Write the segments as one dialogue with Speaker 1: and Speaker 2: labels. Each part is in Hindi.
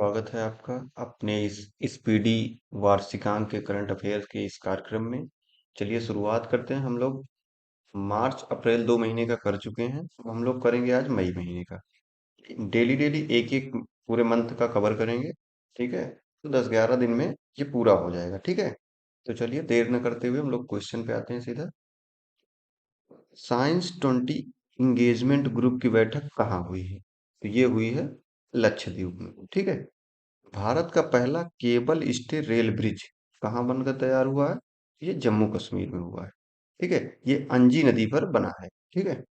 Speaker 1: स्वागत है आपका अपने इस स्पीडी वार्षिकांक के करंट अफेयर्स के इस कार्यक्रम में। चलिए शुरुआत करते हैं। हम लोग मार्च अप्रैल 2 महीने का कर चुके हैं। अब हम लोग करेंगे आज मई महीने का। डेली डेली एक एक पूरे मंथ का कवर करेंगे। ठीक है, तो 10-11 दिन में ये पूरा हो जाएगा। ठीक है, तो चलिए देर न करते हुए हम लोग क्वेश्चन पे आते हैं सीधा। साइंस 20 इंगेजमेंट ग्रुप की बैठक कहाँ हुई है? तो ये हुई है लक्षद्वीप में। ठीक है, भारत का पहला केबल स्टे रेल ब्रिज कहाँ बनकर तैयार हुआ है? ये जम्मू कश्मीर में हुआ है। ठीक है, ये अंजी नदी पर बना है। ठीक है,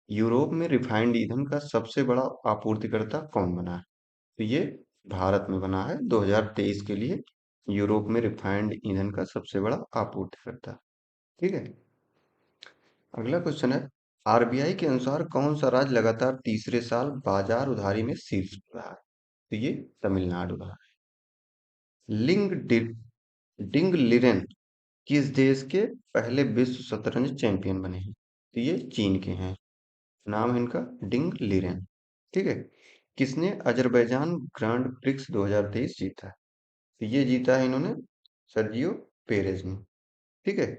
Speaker 1: यूरोप में रिफाइंड ईंधन का सबसे बड़ा आपूर्तिकर्ता कौन बना है? तो ये भारत में बना है 2023 के लिए। यूरोप में रिफाइंड ईंधन का सबसे बड़ा आपूर्तिकर्ता। ठीक है, अगला क्वेश्चन है, आरबीआई के अनुसार कौन सा राज्य लगातार तीसरे साल बाजार उधारी में शीर्ष पर रहा है? तो ये तमिलनाडु रहा है। डिंग लिरेन किस देश के पहले विश्व शतरंज चैंपियन बने हैं? तो ये चीन के हैं। नाम है इनका डिंग लिरेन। ठीक है, किसने अजरबैजान ग्रांड प्रिक्स 2023 जीता है? तो ये जीता है इन्होंने सर्जियो पेरेज ने। ठीक है,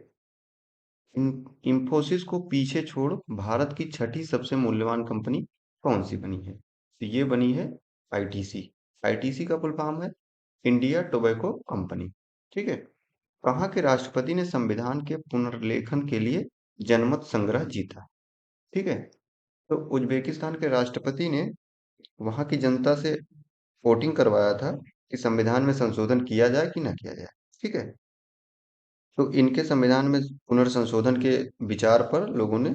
Speaker 1: इंफोसिस को पीछे छोड़ भारत की छठी सबसे मूल्यवान कंपनी कौन सी बनी है? तो ये बनी है आईटीसी। आईटीसी का फुल फॉर्म है इंडिया टोबैको कंपनी। ठीक है, कहाँ के राष्ट्रपति ने संविधान के पुनर्लेखन के लिए जनमत संग्रह जीता? ठीक है, तो उज्बेकिस्तान के राष्ट्रपति ने वहां की जनता से वोटिंग करवाया था कि संविधान में संशोधन किया जाए कि ना किया जाए। ठीक है, तो इनके संविधान में पुनर्संशोधन के विचार पर लोगों ने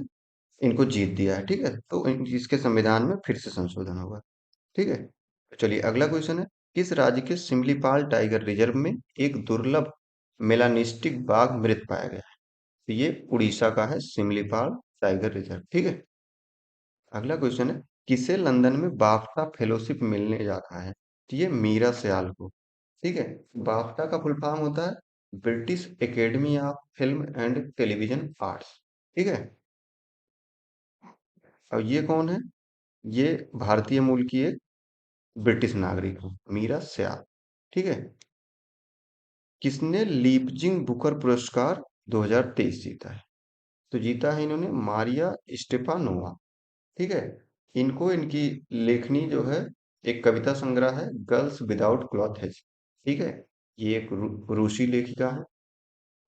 Speaker 1: इनको जीत दिया है। ठीक है, तो इसके संविधान में फिर से संशोधन होगा। ठीक है, तो चलिए अगला क्वेश्चन है, किस राज्य के सिमलीपाल टाइगर रिजर्व में एक दुर्लभ मेलानिस्टिक बाघ मृत पाया गया है? तो ये उड़ीसा का है सिमलीपाल टाइगर रिजर्व। ठीक है, अगला क्वेश्चन है, किसे लंदन में बाफ्टा फेलोशिप मिलने जा रहा है? तो ये मीरा सियाल को। ठीक है, बाफ्टा का फुल फॉर्म होता है British academy of film and television arts. ठीक है, अब ये कौन है? ये भारतीय मूल की एक ब्रिटिश नागरिक है, मीरा सियाल। ठीक है, किसने लीपजिंग बुकर पुरस्कार 2023 जीता है? तो जीता है इन्होंने मारिया स्टेपानोवा। ठीक है, इनको इनकी लेखनी जो है, एक कविता संग्रह है गर्ल्स विदाउट क्लॉथेज। ठीक है, ये एक रूसी लेखिका है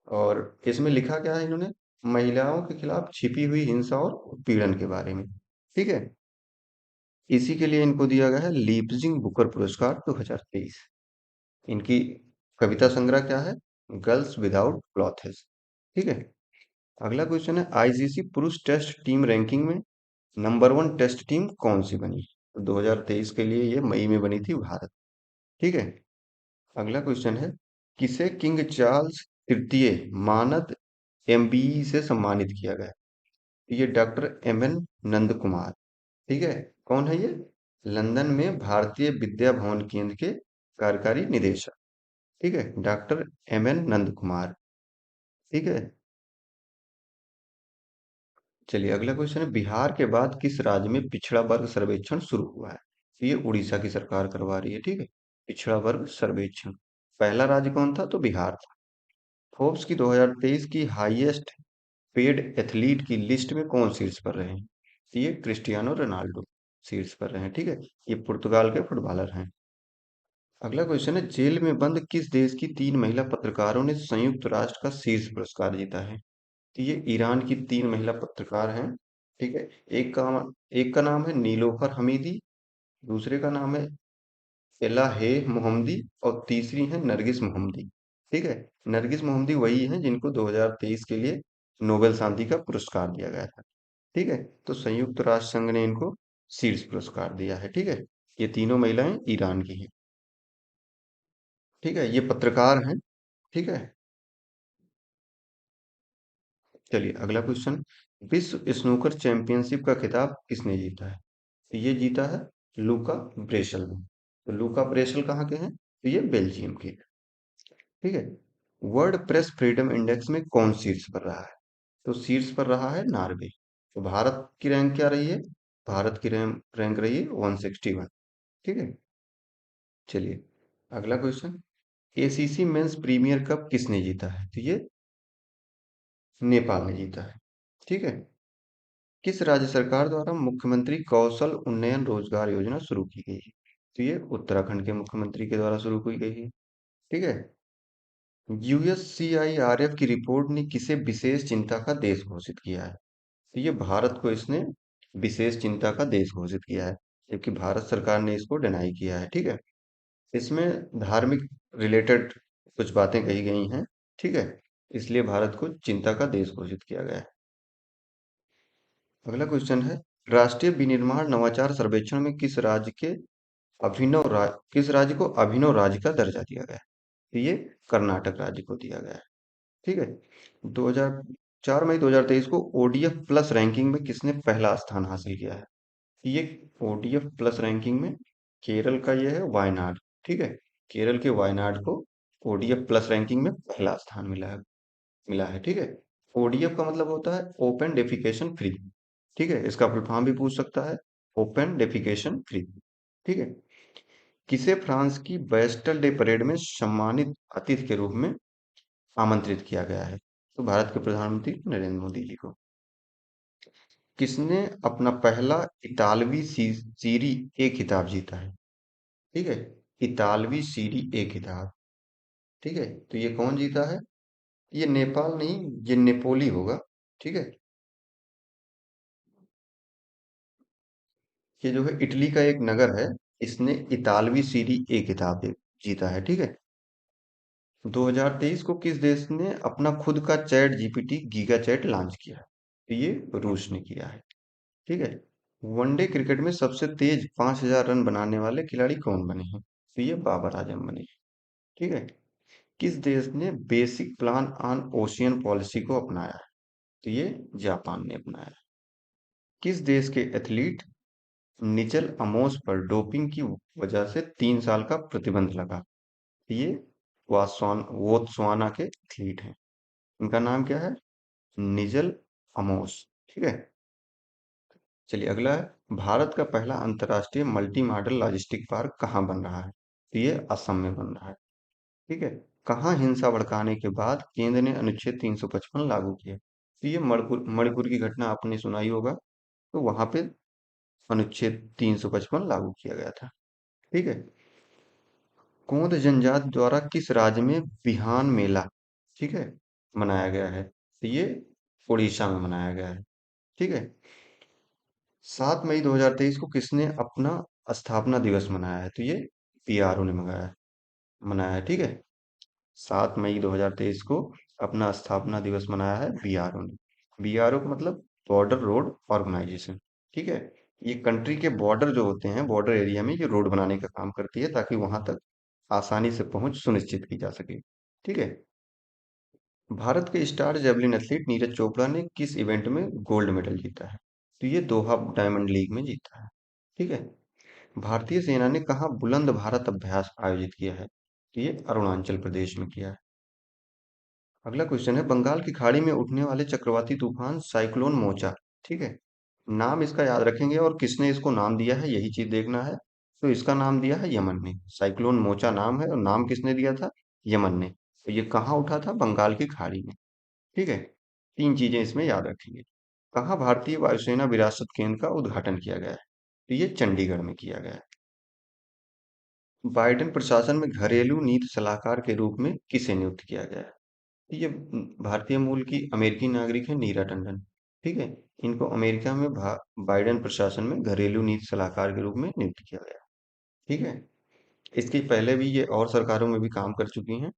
Speaker 1: और इसमें लिखा क्या है इन्होंने? महिलाओं के खिलाफ छिपी हुई हिंसा और उत्पीड़न के बारे में। ठीक है, इसी के लिए इनको दिया गया है लीपजिंग बुकर पुरस्कार 2023। इनकी कविता संग्रह क्या है? Girls without clothes. ठीक है, अगला क्वेश्चन है, आईसीसी पुरुष टेस्ट टीम रैंकिंग में नंबर 1 टेस्ट टीम कौन सी बनी? तो 2023 के लिए ये मई में बनी थी भारत। ठीक है, अगला क्वेश्चन है, किसे किंग चार्ल्स तृतीय मानद एमबीई से सम्मानित किया गया? ये doctor M N Nand Kumar. ठीक है, कौन है ये? लंदन में भारतीय विद्या भवन केंद्र के कार्यकारी निदेशक। ठीक है, doctor M N Nand Kumar. ठीक है, चलिए अगला क्वेश्चन है, बिहार के बाद किस राज्य में पिछड़ा वर्ग सर्वेक्षण शुरू हुआ है? तो ये उड़ीसा की सरकार करवा रही है। ठीक है, पिछड़ा वर्ग सर्वेक्षण पहला राज्य कौन था? तो बिहार था। फोर्ब्स की 2023 की हाईएस्ट पेड एथलीट की लिस्ट में कौन शीर्ष पर रहे हैं? तो ये क्रिस्टियानो रोनाल्डो शीर्ष पर रहे हैं। ठीक है, ये पुर्तगाल के फुटबॉलर हैं। अगला क्वेश्चन है, जेल में बंद किस देश की 3 महिला पत्रकारों ने संयुक्त राष्ट्र का शीर्ष पुरस्कार जीता है? तो ये ईरान की 3 महिला पत्रकार हैं। ठीक है, एक का नाम है नीलोफर हमीदी, दूसरे का नाम है एलाहे मोहम्मदी और तीसरी है नरगिस मोहम्मदी। ठीक है, नरगिस मोहम्मदी वही हैं जिनको 2023 के लिए नोबेल शांति का पुरस्कार दिया गया था। ठीक है, तो संयुक्त राष्ट्र संघ ने इनको शीर्ष पुरस्कार दिया है। ठीक है, ये तीनों महिलाएं ईरान की हैं। ठीक है, ये पत्रकार हैं। ठीक है, चलिए अगला क्वेश्चन, विश्व स्नूकर चैंपियनशिप का खिताब किसने जीता है? तो ये जीता है लूका ब्रेशल ने। तो लूका ब्रेशल कहाँ के हैं? तो ये बेल्जियम के। ठीक है, वर्ल्ड प्रेस फ्रीडम इंडेक्स में कौन शीर्ष पर रहा है? तो शीर्ष पर रहा है नॉर्वे। तो भारत की रैंक क्या रही है? भारत की रैंक रही है 161। ठीक है, चलिए, अगला question. ACC Men's Premier Cup किसने जीता है? तो ये नेपाल ने जीता है। ठीक है। किस राज्य सरकार द्वारा मुख्यमंत्री कौशल उन्नयन रोजगार योजना शुरू की गई है? तो ये उत्तराखंड के मुख्यमंत्री के द्वारा शुरू की गई है। ठीक है। यूएससीआईआरएफ की रिपोर्ट ने किसे विशेष चिंता का देश घोषित किया है? तो ये भारत को इसने विशेष चिंता का देश घोषित किया है, जबकि भारत सरकार ने इसको डिनाई किया है। ठीक है। इसमें धार्मिक रिलेटेड कुछ बातें कही गई हैं। ठीक है। इसलिए भारत को चिंता का देश घोषित किया गया है। अगला क्वेश्चन है, राष्ट्रीय विनिर्माण नवाचार सर्वेक्षण में किस राज्य को अभिनव राज्य का दर्जा दिया गया है? तो ये कर्नाटक राज्य को दिया गया है। ठीक है। 2004 मई 2023 को ओडीएफ प्लस रैंकिंग में किसने पहला स्थान हासिल किया है? ये ओडीएफ प्लस रैंकिंग में केरल का ये है वायनाड। ठीक है। केरल के वायनाड को ओडीएफ प्लस रैंकिंग में पहला स्थान मिला है। ठीक है। ओडीएफ का मतलब होता है ओपन डेफिकेशन फ्री। ठीक है। इसका फुल फॉर्म भी पूछ सकता है, ओपन डेफिकेशन फ्री। ठीक है। किसे फ्रांस की बैस्टल डे परेड में सम्मानित अतिथि के रूप में आमंत्रित किया गया है? तो भारत के प्रधानमंत्री नरेंद्र मोदी जी को। किसने अपना पहला इतालवी सीरी ए खिताब जीता है? ठीक है। इतालवी सीरी ए खिताब। ठीक है। तो ये कौन जीता है? ये नेपाल नहीं, ये नेपोली होगा। ठीक है। ये जो है इटली का एक नगर है, इसने इतालवी सीरी ए खिताब जीता है। ठीक है। 2023 को किस देश ने अपना खुद का chat GPT giga chad launch किया है? तो ये रूस ने किया है। ठीक है। वनडे क्रिकेट में सबसे तेज 5,000 रन बनाने वाले खिलाड़ी कौन बने हैं? तो ये बाबर आजम बने हैं। ठीक है। किस देश ने basic plan on ocean policy को अपनाया है? तो ये जापान ने अपनाया है। किस देश के एथलीट निचल अमोस पर डोपिंग की वजह से 3 साल का प्रतिबंध लगा? ये वोत्स्वाना के एथलीट हैं। इनका नाम क्या है? Nissl Amos. ठीक है। चलिए, अगला है, भारत का पहला अंतर्राष्ट्रीय मल्टी मॉडल लॉजिस्टिक पार्क कहाँ बन रहा है? तो ये असम में बन रहा है। ठीक है। कहाँ हिंसा भड़काने के बाद केंद्र ने अनुच्छेद 355 लागू किया? तो ये मणिपुर की घटना आपने सुनाई होगा, तो वहां पे अनुच्छेद 355 लागू किया गया था। ठीक है। गोंड जनजाति द्वारा किस राज्य में बिहान मेला, ठीक है, मनाया गया है? तो ये उड़ीसा में मनाया गया है। ठीक है। 7 मई 2023 को किसने अपना स्थापना दिवस मनाया है? तो ये पीआरओ ने मनाया है। ठीक है। 7 मई 2023 को अपना स्थापना दिवस मनाया है बीआरओ ने। बीआरओ का मतलब बॉर्डर रोड ऑर्गेनाइजेशन। ठीक है। ये कंट्री के बॉर्डर जो होते हैं, बॉर्डर एरिया में ये रोड बनाने का काम करती है, ताकि वहां तक आसानी से पहुंच सुनिश्चित की जा सके। ठीक है। भारत के star javelin athlete Neeraj Chopra ने किस इवेंट में गोल्ड मेडल जीता है? तो ये दोहा डायमंड लीग में जीता है। ठीक है। भारतीय सेना ने कहाँ बुलंद भारत अभ्यास आयोजित किया है? तो ये अरुणाचल प्रदेश में किया है। अगला क्वेश्चन है, बंगाल की खाड़ी में उठने वाले चक्रवाती तूफान साइक्लोन मोचा, ठीक है, नाम इसका याद रखेंगे और किसने इसको नाम दिया है यही चीज देखना है। तो इसका नाम दिया है यमन ने। साइक्लोन मोचा नाम है और नाम किसने दिया था? यमन ने। तो ये कहाँ उठा था? बंगाल की खाड़ी में। ठीक है। 3 चीजें इसमें याद रखेंगे। कहाँ भारतीय वायुसेना विरासत केंद्र का उद्घाटन किया गया है? तो ये चंडीगढ़ में किया गया है। बाइडेन प्रशासन में घरेलू नीति सलाहकार के रूप में किसे नियुक्त किया गया है? ये भारतीय मूल की अमेरिकी नागरिक है, नीरा टंडन। ठीक है। इनको अमेरिका में बाइडेन प्रशासन में घरेलू नीति सलाहकार के रूप में नियुक्त किया गया। ठीक है। इसके पहले भी ये और सरकारों में भी काम कर चुकी हैं।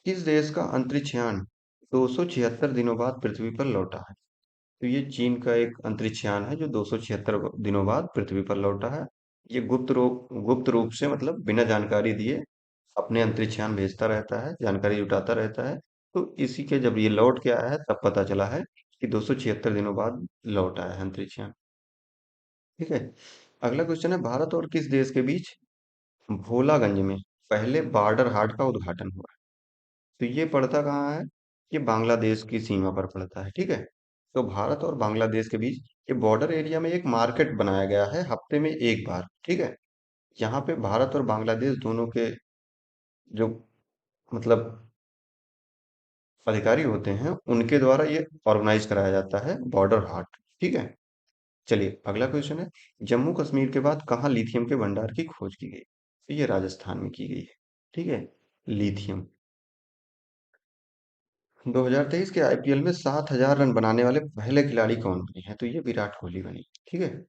Speaker 1: किस देश का अंतरिक्ष यान 276 दिनों बाद पृथ्वी पर लौटा है? तो ये चीन का एक अंतरिक्ष यान है जो 276 दिनों बाद पृथ्वी पर लौटा है। ये गुप्त रूप से, मतलब बिना जानकारी दिए अपने अंतरिक्ष यान भेजता रहता है, जानकारी जुटाता रहता है। तो इसी के जब ये लौट के आया है तब पता चला है कि 276 दिनों बाद लौट आया है अंतरिक्ष यान। ठीक है। अगला क्वेश्चन है, भारत और किस देश के बीच भोलागंज में पहले बॉर्डर हाट का उद्घाटन हुआ है? तो ये पड़ता कहाँ है? ये बांग्लादेश की सीमा पर पड़ता है। ठीक है। तो भारत और बांग्लादेश के बीच ये बॉर्डर एरिया में एक मार्केट बनाया गया है हफ्ते में एक बार। ठीक है। यहाँ पे भारत और बांग्लादेश दोनों के जो मतलब अधिकारी होते हैं उनके द्वारा ये ऑर्गेनाइज कराया जाता है बॉर्डर हाट। ठीक है। चलिए अगला क्वेश्चन है, जम्मू कश्मीर के बाद कहाँ लिथियम के भंडार की खोज की गई? तो ये राजस्थान में की गई है। ठीक है। लिथियम। 2023 के आईपीएल में 7,000 रन बनाने वाले पहले खिलाड़ी कौन बने हैं? तो ये विराट कोहली बने। ठीक है।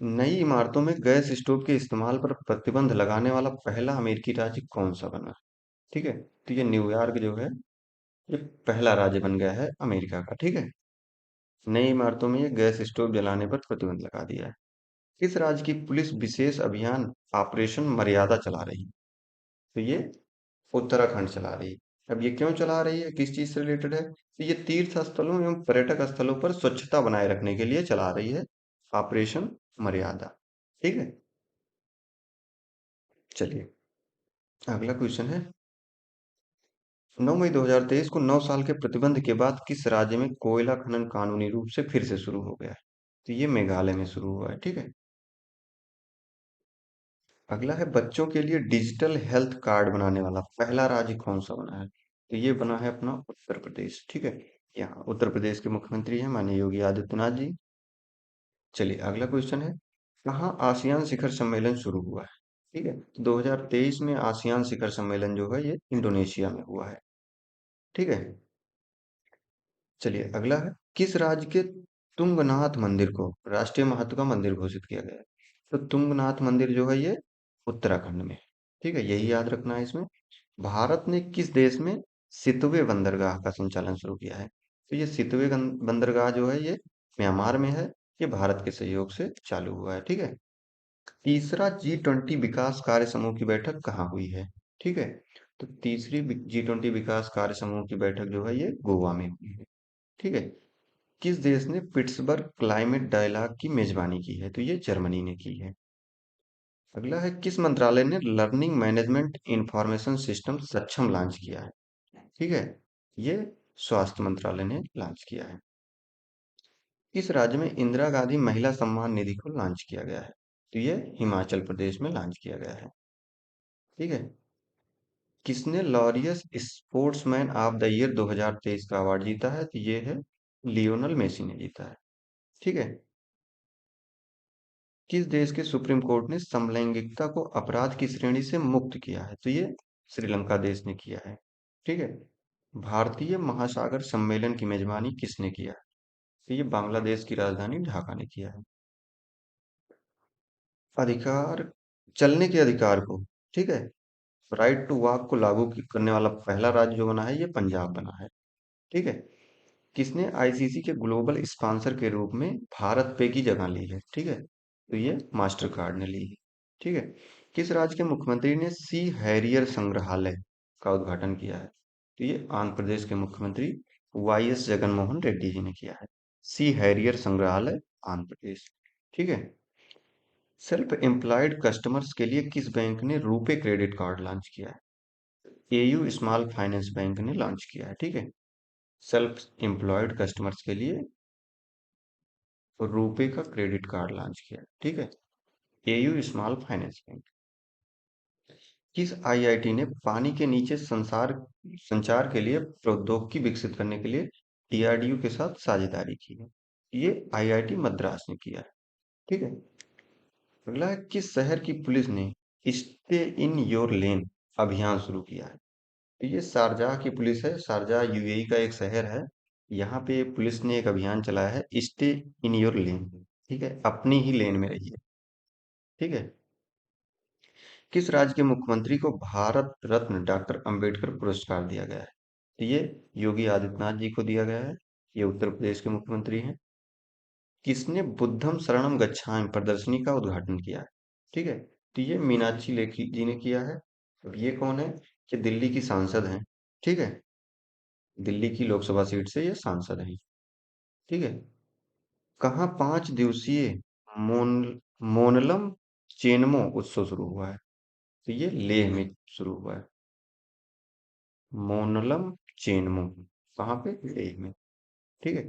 Speaker 1: नई इमारतों में गैस स्टोव के इस्तेमाल पर प्रतिबंध लगाने वाला पहला अमेरिकी राज्य कौन सा बना? ठीक है। तो ये न्यूयॉर्क जो है, ये पहला राज्य बन गया है अमेरिका का। ठीक है। नई इमारतों में ये गैस स्टोव जलाने पर प्रतिबंध लगा दिया है। किस राज्य की पुलिस विशेष अभियान ऑपरेशन मर्यादा चला रही है? तो ये उत्तराखंड चला रही है। अब ये क्यों चला रही है, किस चीज से रिलेटेड है? तो ये तीर्थ स्थलों एवं पर्यटक स्थलों पर स्वच्छता बनाए रखने के लिए चला रही है ऑपरेशन मर्यादा। ठीक है। चलिए अगला क्वेश्चन है, 9 मई 2023 को 9 साल के प्रतिबंध के बाद किस राज्य में कोयला खनन कानूनी रूप से फिर से शुरू हो गया है? तो ये मेघालय में शुरू हुआ है। ठीक है। अगला है, बच्चों के लिए डिजिटल हेल्थ कार्ड बनाने वाला पहला राज्य कौन सा बना है? तो ये बना है अपना उत्तर प्रदेश। ठीक है। यहाँ उत्तर प्रदेश के मुख्यमंत्री हैं माननीय योगी आदित्यनाथ जी। चलिए अगला क्वेश्चन है, कहाँ आसियान शिखर सम्मेलन शुरू हुआ है? ठीक है। 2023 में आसियान शिखर सम्मेलन जो है ये इंडोनेशिया में हुआ है। ठीक है। चलिए अगला है, किस राज्य के तुंगनाथ मंदिर को राष्ट्रीय महत्व का मंदिर घोषित किया गया है? तो तुंगनाथ मंदिर जो है ये उत्तराखंड में है। ठीक है, यही याद रखना है इसमें। भारत ने किस देश में सितवे बंदरगाह का संचालन शुरू किया है? तो ये सितवे बंदरगाह जो है ये म्यांमार में है। ये भारत के सहयोग से चालू हुआ है। ठीक है। तीसरा G20 विकास कार्य समूह की बैठक कहाँ हुई है? ठीक है। तो तीसरी G20 विकास कार्य समूह की बैठक जो है ये गोवा में हुई है। ठीक है। किस देश ने पिट्सबर्ग क्लाइमेट डायलॉग की मेजबानी की है? तो ये जर्मनी ने की है। अगला है, किस मंत्रालय ने लर्निंग मैनेजमेंट इंफॉर्मेशन सिस्टम सक्षम लॉन्च किया है? ठीक है। ये स्वास्थ्य मंत्रालय ने लॉन्च किया है। किस राज्य में इंदिरा गांधी महिला सम्मान निधि को लॉन्च किया गया है? तो ये हिमाचल प्रदेश में लॉन्च किया गया है। ठीक है। किसने Laureus sportsman of the year 2023 का अवार्ड जीता है? तो ये है लियोनल मेसी ने जीता है। ठीक है। किस देश के सुप्रीम कोर्ट ने समलैंगिकता को अपराध की श्रेणी से मुक्त किया है? तो ये श्रीलंका देश ने किया है। ठीक है। भारतीय महासागर सम्मेलन की मेजबानी किसने किया है? तो ये बांग्लादेश की राजधानी ढाका ने किया है। अधिकार, चलने के अधिकार को, ठीक है, राइट टू वॉक को लागू करने वाला पहला राज्य जो बना है ये पंजाब बना है। ठीक है। किसने आईसीसी के ग्लोबल स्पॉन्सर के रूप में भारत पे की जगह ली है? ठीक है। तो ये मास्टर कार्ड ने ली है। ठीक है। किस राज्य के मुख्यमंत्री ने सी हैरियर संग्रहालय का उद्घाटन किया है? तो ये आंध्र प्रदेश के मुख्यमंत्री वाईएस जगनमोहन रेड्डी जी ने किया है। सी हैरियर संग्रहालय, आंध्र प्रदेश। ठीक है। सेल्फ एम्प्लॉयड कस्टमर्स के लिए किस बैंक ने रुपे क्रेडिट कार्ड लॉन्च किया है? एयू स्मॉल फाइनेंस बैंक ने लॉन्च किया है। ठीक है। सेल्फ एम्प्लॉयड कस्टमर्स के लिए रुपे का क्रेडिट कार्ड लॉन्च किया है। ठीक है। AU small finance bank. किस आईआईटी ने पानी के नीचे संचार के लिए प्रौद्योगिकी विकसित करने के लिए डीआरडीओ के साथ साझेदारी की है? ये आईआईटी मद्रास ने किया है। ठीक है। अगला है, किस शहर की पुलिस ने स्टे इन योर लेन अभियान शुरू किया है? तो ये शारजाह की पुलिस है। शारजाह यूएई का एक शहर है। यहाँ पे पुलिस ने एक अभियान चलाया है, स्टे इन योर लेन। ठीक है, अपनी ही लेन में रहिए। ठीक है। किस राज्य के मुख्यमंत्री को भारत रत्न डॉक्टर अंबेडकर पुरस्कार दिया गया है? तो ये योगी आदित्यनाथ जी को दिया गया है। ये उत्तर प्रदेश के मुख्यमंत्री हैं। किसने बुद्धम शरणम गच्छामि प्रदर्शनी का उद्घाटन किया है? ठीक है। तो ये मीनाक्षी लेखी जी ने किया है। अब ये कौन है? ये दिल्ली की सांसद हैं। ठीक है। दिल्ली की लोकसभा सीट से ये सांसद हैं। ठीक है। कहाँ 5 दिवसीय मोन मोनलम चेनमो उत्सव शुरू हुआ है? तो ये लेह में शुरू हुआ है। मोनलम चेनमो कहाँ पे? लेह में। ठीक है।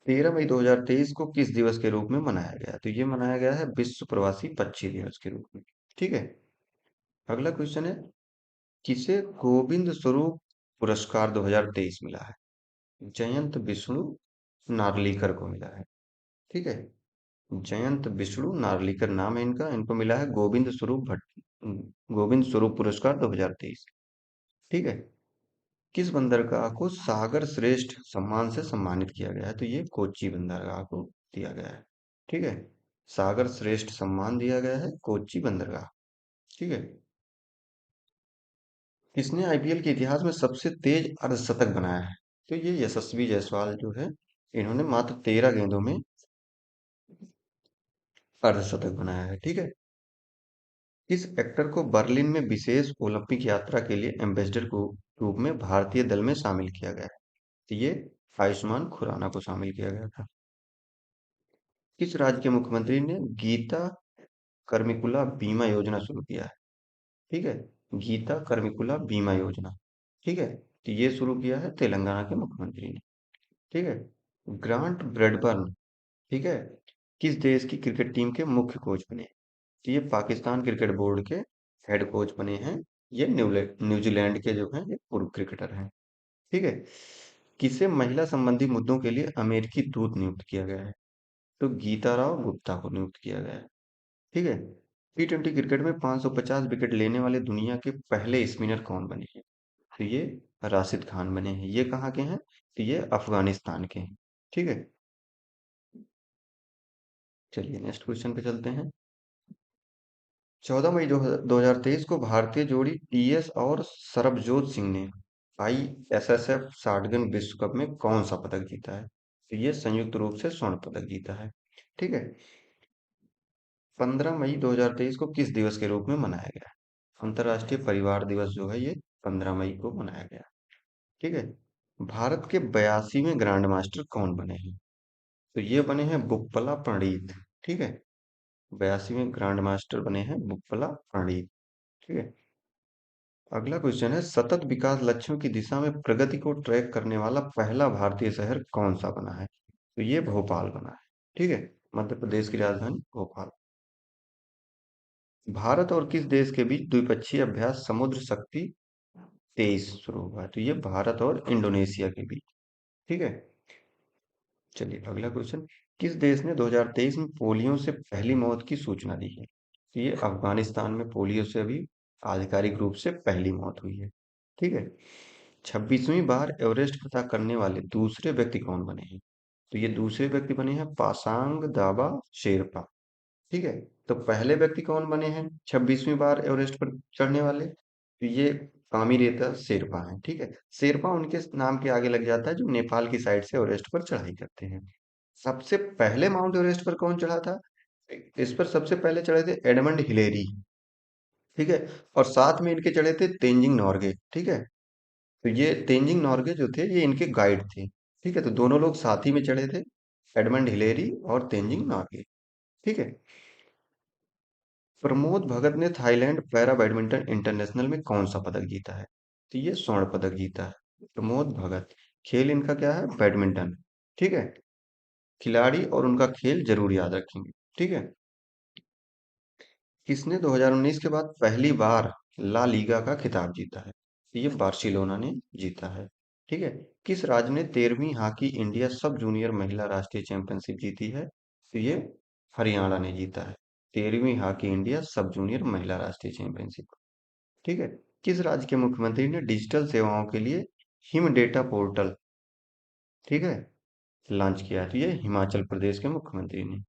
Speaker 1: 13 मई 2023 को किस दिवस के रूप में मनाया गया? तो ये मनाया गया है विश्व प्रवासी पक्षी दिवस के रूप में। ठीक है। अगला क्वेश्चन है, किसे गोविंद स्वरूप पुरस्कार 2023 मिला है? जयंत विष्णु नार्लिकर को मिला है। ठीक है। जयंत विष्णु नार्लिकर नाम है इनका, इनको मिला है गोविंद स्वरूप भट्ट, गोविंद स्वरूप पुरस्कार 2023। ठीक है। किस बंदरगाह को सागर श्रेष्ठ सम्मान से सम्मानित किया गया है? तो ये कोच्चि बंदरगाह को दिया गया है। ठीक है। सागर श्रेष्ठ सम्मान दिया गया है कोच्चि बंदरगाह। ठीक है। किसने आईपीएल के इतिहास में सबसे तेज अर्धशतक बनाया है? तो ये यशस्वी जायसवाल जो है, इन्होंने मात्र 13 गेंदों में अर्धशतक बनाया है। ठीक है। किस एक्टर को बर्लिन में विशेष ओलंपिक यात्रा के लिए एम्बेसडर को रूप में भारतीय दल में शामिल किया गया है? तो ये आयुष्मान खुराना को शामिल किया गया था। किस राज्य के मुख्यमंत्री ने गीता कर्मिकुला बीमा योजना शुरू किया है? ठीक है। गीता कर्मिकुला बीमा योजना। ठीक है। तो ये शुरू किया है तेलंगाना के मुख्यमंत्री ने। ठीक है। ग्रांट ब्रैडबर्न, ठीक है, किस देश की क्रिकेट टीम के मुख्य कोच बने? तो ये पाकिस्तान क्रिकेट बोर्ड के हेड कोच बने हैं। ये न्यूजीलैंड के जो हैं, ये पूर्व क्रिकेटर हैं। ठीक है। किसे महिला संबंधी मुद्दों के लिए अमेरिकी दूत नियुक्त किया गया है? तो गीता राव गुप्ता को नियुक्त किया गया है। ठीक है। टी20 क्रिकेट में 550 विकेट लेने वाले दुनिया के पहले स्पिनर कौन बने हैं? तो ये राशिद खान बने हैं। ये कहाँ के हैं? तो ये अफगानिस्तान के हैं। ठीक है। चलिए नेक्स्ट क्वेश्चन पे चलते हैं। 14 मई 2023 को भारतीय जोड़ी टीएस और सरबजोत सिंह ने आईएसएसएफ शॉटगन विश्व कप में कौन सा पदक जीता है? तो ये संयुक्त रूप से स्वर्ण पदक जीता है। ठीक है। 15 मई 2023 को किस दिवस के रूप में मनाया गया? अंतर्राष्ट्रीय परिवार दिवस जो है, ये 15 मई को मनाया गया। ठीक है। भारत के 82वें ग्रैंड मास्टर कौन बने हैं? तो ये बने हैं बुप्पला प्रणीत। ठीक है। 82वें ग्रैंड मास्टर बने हैं बुप्पला प्रणीत। ठीक है। अगला क्वेश्चन है, सतत विकास लक्ष्यों की दिशा में प्रगति को ट्रैक करने वाला पहला भारतीय शहर कौन सा बना है? तो ये भोपाल बना है। ठीक है। मध्य प्रदेश की राजधानी भोपाल। भारत और किस देश के बीच द्विपक्षीय अभ्यास समुद्र शक्ति 23 शुरू हुआ है? तो ये भारत और इंडोनेशिया के बीच। ठीक है। चलिए अगला क्वेश्चन, किस देश ने 2023 में पोलियो से पहली मौत की सूचना दी है? तो ये अफगानिस्तान में पोलियो से अभी आधिकारिक रूप से पहली मौत हुई है। ठीक है। 26वीं बार एवरेस्ट फतह करने वाले दूसरे व्यक्ति कौन बने हैं? तो ये दूसरे व्यक्ति बने हैं पासांग दाबा शेरपा। ठीक है। तो पहले व्यक्ति कौन बने हैं 26वीं बार एवरेस्ट पर चढ़ने वाले? तो ये कामीरेता शेरपा हैं। ठीक है। शेरपा उनके नाम के आगे लग जाता है जो नेपाल की साइड से एवरेस्ट पर चढ़ाई करते हैं। सबसे पहले माउंट एवरेस्ट पर कौन चढ़ा था? इस पर सबसे पहले चढ़े थे एडमंड हिलेरी। ठीक है। और साथ में इनके चढ़े थे तेंजिंग नॉर्गे। ठीक है। तो ये तेंजिंग नॉर्गे जो थे, ये इनके गाइड थे। ठीक है। तो दोनों लोग साथ ही में चढ़े थे, एडमंड हिलेरी और तेंजिंग नॉर्गे। ठीक है। प्रमोद भगत ने थाईलैंड पैरा बैडमिंटन इंटरनेशनल में कौन सा पदक जीता है? तो ये स्वर्ण पदक जीता है प्रमोद भगत। खेल इनका क्या है? बैडमिंटन। ठीक है। खिलाड़ी और उनका खेल जरूर याद रखेंगे। ठीक है। किसने 2019 के बाद पहली बार ला लीगा का खिताब जीता है? तो ये बार्सिलोना ने जीता है। ठीक है। किस राज्य ने 13वीं हॉकी इंडिया सब जूनियर महिला राष्ट्रीय चैंपियनशिप जीती है? तो ये हरियाणा ने जीता है 13वीं हॉकी इंडिया सब जूनियर महिला राष्ट्रीय चैंपियनशिप। ठीक है। किस राज्य के मुख्यमंत्री ने डिजिटल सेवाओं के लिए हिम डेटा पोर्टल, ठीक है, लॉन्च किया है? तो ये हिमाचल प्रदेश के मुख्यमंत्री ने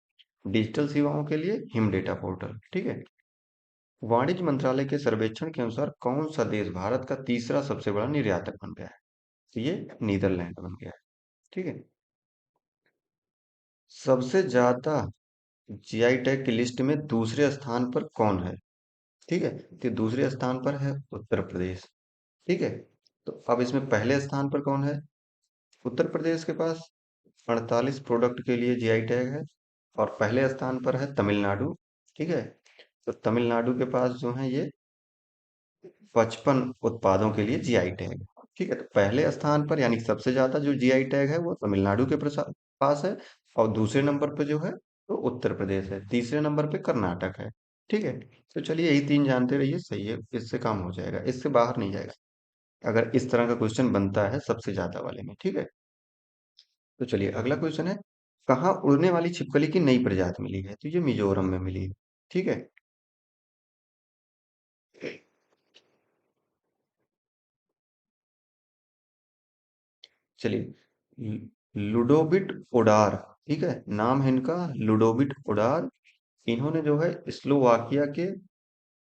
Speaker 1: डिजिटल सेवाओं के लिए हिम डेटा पोर्टल। ठीक है। वाणिज्य मंत्रालय के सर्वेक्षण के अनुसार कौन सा देश भारत का तीसरा सबसे बड़ा निर्यातक बन गया है? तो ये नीदरलैंड बन गया है। ठीक है। सबसे ज्यादा जीआई टैग की लिस्ट में दूसरे स्थान पर कौन है? ठीक है। तो दूसरे स्थान पर है उत्तर प्रदेश। ठीक है। तो अब इसमें पहले स्थान पर कौन है? उत्तर प्रदेश के पास 48 प्रोडक्ट के लिए जीआई टैग है, और पहले स्थान पर है तमिलनाडु। ठीक है। तो तमिलनाडु के पास जो है ये 55 उत्पादों के लिए जीआई टैग। ठीक है। तो पहले स्थान पर यानी कि सबसे ज्यादा जो जीआई टैग है वो तमिलनाडु के पास है। और दूसरे नंबर पे जो है तो उत्तर प्रदेश है, तीसरे नंबर पे कर्नाटक है। ठीक है, तो चलिए यही तीन जानते रहिए, सही है, इससे काम हो जाएगा, इससे बाहर नहीं जाएगा अगर इस तरह का क्वेश्चन बनता है सबसे ज्यादा वाले में। ठीक है, तो चलिए अगला क्वेश्चन है, कहाँ उड़ने वाली छिपकली की नई प्रजाति मिली है? तो ये मिजोरम में मिली है। ठीक है, चलिए लुडोविट ओडार। ठीक है, नाम है इनका लुडोविट ओडार। इन्होंने जो है स्लोवाकिया के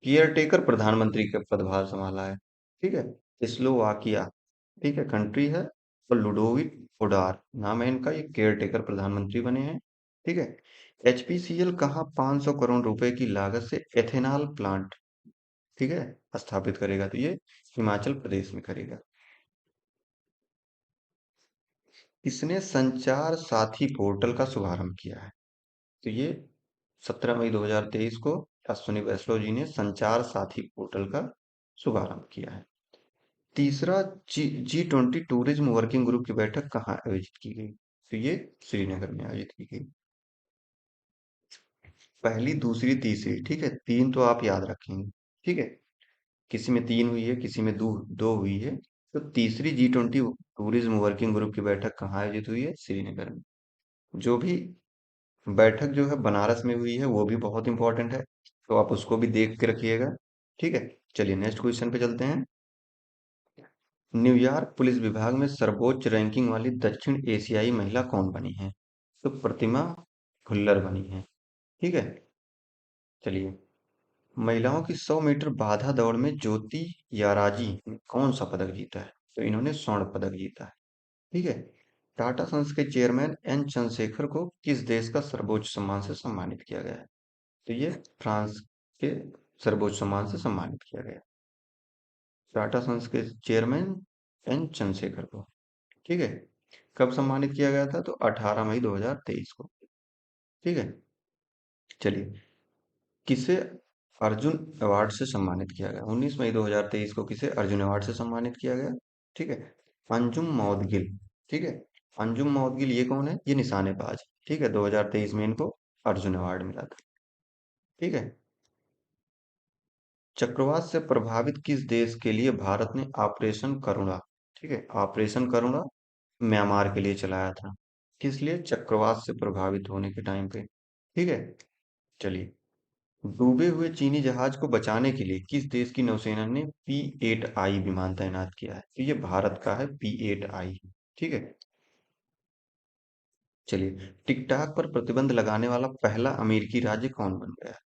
Speaker 1: केयर टेकर प्रधानमंत्री का पदभार संभाला है। ठीक है, स्लोवाकिया, ठीक है, कंट्री है। और लुडोविक ओडार नाम है इनका, ये केयर टेकर प्रधानमंत्री बने हैं। ठीक है, एचपीसीएल कहाँ 500 करोड़ रुपए की लागत से एथेनॉल प्लांट, ठीक है, स्थापित करेगा? तो ये हिमाचल प्रदेश में करेगा। इसने संचार साथी पोर्टल का शुभारंभ किया है? तो ये 17 मई 2023 को अश्विनी वैष्णव जी ने संचार साथी पोर्टल का शुभारंभ किया है। तीसरा, जी 20 टूरिज्म वर्किंग ग्रुप की बैठक कहाँ आयोजित की गई? तो ये श्रीनगर में आयोजित की गई। पहली, दूसरी, तीसरी, ठीक है, तीन तो आप याद रखेंगे। ठीक है, किसी में तीन हुई है, किसी में दो दो हुई है। तो तीसरी जी 20 टूरिज्म वर्किंग ग्रुप की बैठक कहाँ आयोजित हुई है? श्रीनगर में। जो भी बैठक जो है बनारस में हुई है वो भी बहुत इंपॉर्टेंट है, तो आप उसको भी देख के रखिएगा। ठीक है, चलिए नेक्स्ट क्वेश्चन पे चलते हैं। न्यूयॉर्क पुलिस विभाग में सर्वोच्च रैंकिंग वाली दक्षिण एशियाई महिला कौन बनी है? तो प्रतिमा भुल्लर बनी है। ठीक है, चलिए महिलाओं की 100 मीटर बाधा दौड़ में ज्योति याराजी ने कौन सा पदक जीता है? तो इन्होंने स्वर्ण पदक जीता है। ठीक है, टाटा सन्स के चेयरमैन एन चंद्रशेखर को किस देश का सर्वोच्च सम्मान से सम्मानित किया गया है? तो ये फ्रांस के सर्वोच्च सम्मान से सम्मानित किया गया। टाटा सन्स के चेयरमैन एन चंद्रशेखर को। ठीक है, कब सम्मानित किया गया था? तो 18 मई 2023 को। ठीक है, चलिए किसे अर्जुन अवार्ड से सम्मानित किया गया? 19 मई 2023 को किसे अर्जुन अवार्ड से सम्मानित किया गया? ठीक है, अंजुम मौदगिल। ठीक है, अंजुम मौदगिल ये कौन है? ये निशानेबाज। ठीक है, 2023 में इनको अर्जुन अवार्ड मिला था। ठीक है, चक्रवात से प्रभावित किस देश के लिए भारत ने ऑपरेशन करुणा, ठीक है, ऑपरेशन करुणा म्यांमार के लिए चलाया था? किस लिए? चक्रवात से प्रभावित होने के टाइम पे। ठीक है, चलिए डूबे हुए चीनी जहाज को बचाने के लिए किस देश की नौसेना ने P-8I विमान तैनात किया है? तो ये भारत का है P-8I। ठीक है, चलिए टिकटॉक पर प्रतिबंध लगाने वाला पहला अमेरिकी राज्य कौन बन गया है?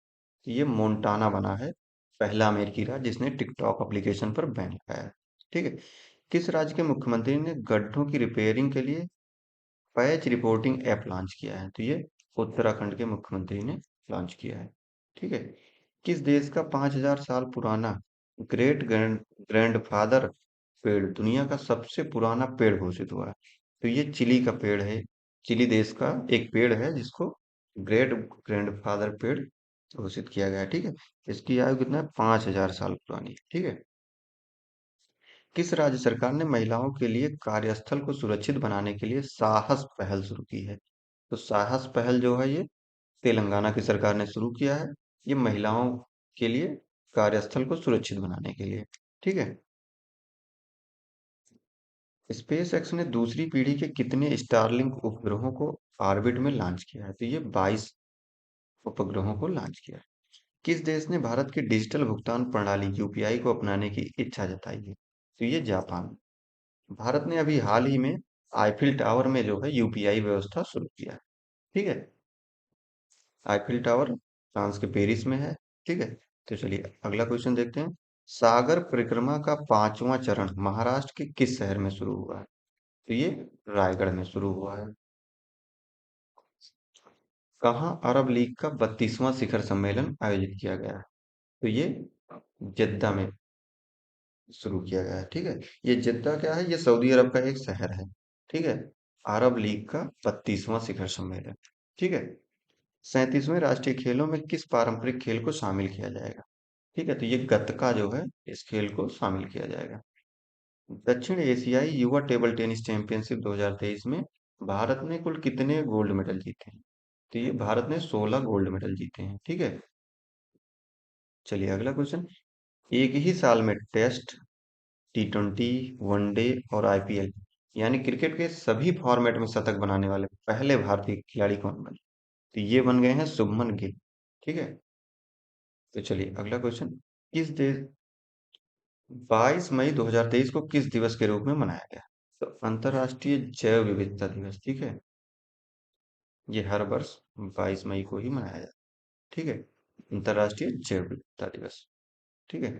Speaker 1: तो ये मोन्टाना बना है पहला अमेरिकी राज्य जिसने टिकटॉक एप्लीकेशन पर बैन लगाया है। ठीक है, किस राज्य के मुख्यमंत्री ने गड्ढों की रिपेयरिंग के लिए पैच रिपोर्टिंग ऐप लॉन्च किया है? तो ये उत्तराखंड के मुख्यमंत्री ने लॉन्च किया है। ठीक है, किस देश का 5,000 साल पुराना ग्रेट ग्रैंडफादर पेड़ दुनिया का सबसे पुराना पेड़ घोषित हुआ है? तो ये चिली का पेड़ है। चिली देश का एक पेड़ है जिसको ग्रेट ग्रैंडफादर पेड़ घोषित किया गया है। ठीक है, इसकी आयु कितना है? 5,000 साल पुरानी है। ठीक है, किस राज्य सरकार ने महिलाओं के लिए कार्यस्थल को सुरक्षित बनाने के लिए साहस पहल शुरू की है? तो साहस पहल जो है ये तेलंगाना की सरकार ने शुरू किया है। ये महिलाओं के लिए कार्यस्थल को सुरक्षित बनाने के लिए। ठीक है, स्पेस एक्स ने दूसरी पीढ़ी के कितने स्टारलिंक उपग्रहों को ऑर्बिट में लॉन्च किया है? तो ये 22 उपग्रहों को लॉन्च किया है। किस देश ने भारत की डिजिटल भुगतान प्रणाली यूपीआई को अपनाने की इच्छा जताई है? तो ये जापान। भारत ने अभी हाल ही में आईफिल टावर में जो है यूपीआई व्यवस्था शुरू किया है। ठीक है, आईफिल टावर फ्रांस के पेरिस में है। ठीक है, तो चलिए अगला क्वेश्चन देखते हैं। सागर परिक्रमा का पांचवा चरण महाराष्ट्र के किस शहर में शुरू हुआ है? तो ये रायगढ़ में शुरू हुआ है। कहाँ अरब लीग का 32वां शिखर सम्मेलन आयोजित किया गया है? तो ये जेद्दा में शुरू किया गया है। ठीक है, ये जेद्दा क्या है? ये सऊदी अरब का एक शहर है। ठीक है, अरब लीग का 32वां शिखर सम्मेलन। ठीक है, 37वें राष्ट्रीय खेलों में किस पारंपरिक खेल को शामिल किया जाएगा? ठीक है, तो ये गतका जो है इस खेल को शामिल किया जाएगा। दक्षिण एशियाई युवा टेबल टेनिस चैंपियनशिप 2023 में भारत ने कुल कितने गोल्ड मेडल जीते हैं? तो ये भारत ने 16 गोल्ड मेडल जीते हैं, ठीक है। चलिए अगला क्वेश्चन। एक ही साल में टेस्ट, टी20, वनडे और आईपीएल यानी क्रिकेट के सभी फॉर्मेट में शतक बनाने वाले पहले भारतीय खिलाड़ी कौन बने? तो ये बन गए हैं शुभमन गिल, ठीक है। तो चलिए अगला क्वेश्चन। किस देश 22 मई 2023 को किस दिवस के रूप में मनाया गया? तो अंतर्राष्ट्रीय जैव विविधता दिवस, ठीक है। ये हर वर्ष 22 मई को ही मनाया जाता है, ठीक है। अंतर्राष्ट्रीय जैव विविधता दिवस, ठीक है।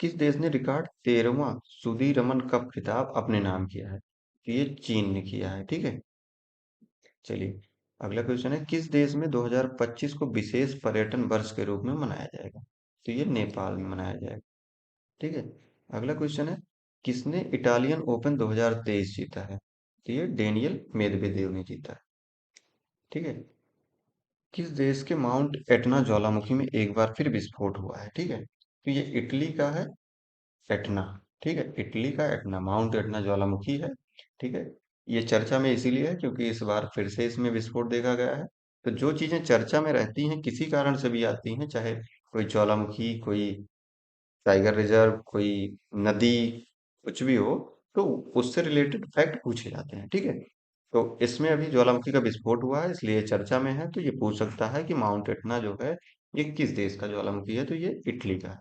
Speaker 1: किस देश ने रिकॉर्ड 13वां सुदीरमन कप खिताब अपने नाम किया है? तो ये चीन ने किया है, ठीक है। चलिए अगला क्वेश्चन है। किस देश में 2025 को विशेष पर्यटन वर्ष के रूप में मनाया जाएगा? तो ये नेपाल में मनाया जाएगा, ठीक है। अगला क्वेश्चन है। किसने इटालियन ओपन 2023 जीता है? तो ये डेनियल मेदवेदेव ने जीता है, ठीक है। किस देश के माउंट एटना ज्वालामुखी में एक बार फिर विस्फोट हुआ है? ठीक है, तो ये इटली का है एटना, ठीक है। इटली का एटना, माउंट एटना ज्वालामुखी है, ठीक है। ये चर्चा में इसीलिए है क्योंकि इस बार फिर से इसमें विस्फोट देखा गया है। तो जो चीजें चर्चा में रहती हैं किसी कारण से भी आती हैं, चाहे कोई ज्वालामुखी, कोई टाइगर रिजर्व, कोई नदी, कुछ भी हो, तो उससे रिलेटेड फैक्ट पूछे जाते हैं, ठीक है। तो इसमें अभी ज्वालामुखी का विस्फोट हुआ है इसलिए चर्चा में है, तो ये पूछ सकता है कि माउंट एटना जो है ये किस देश का ज्वालामुखी है? तो ये इटली का है,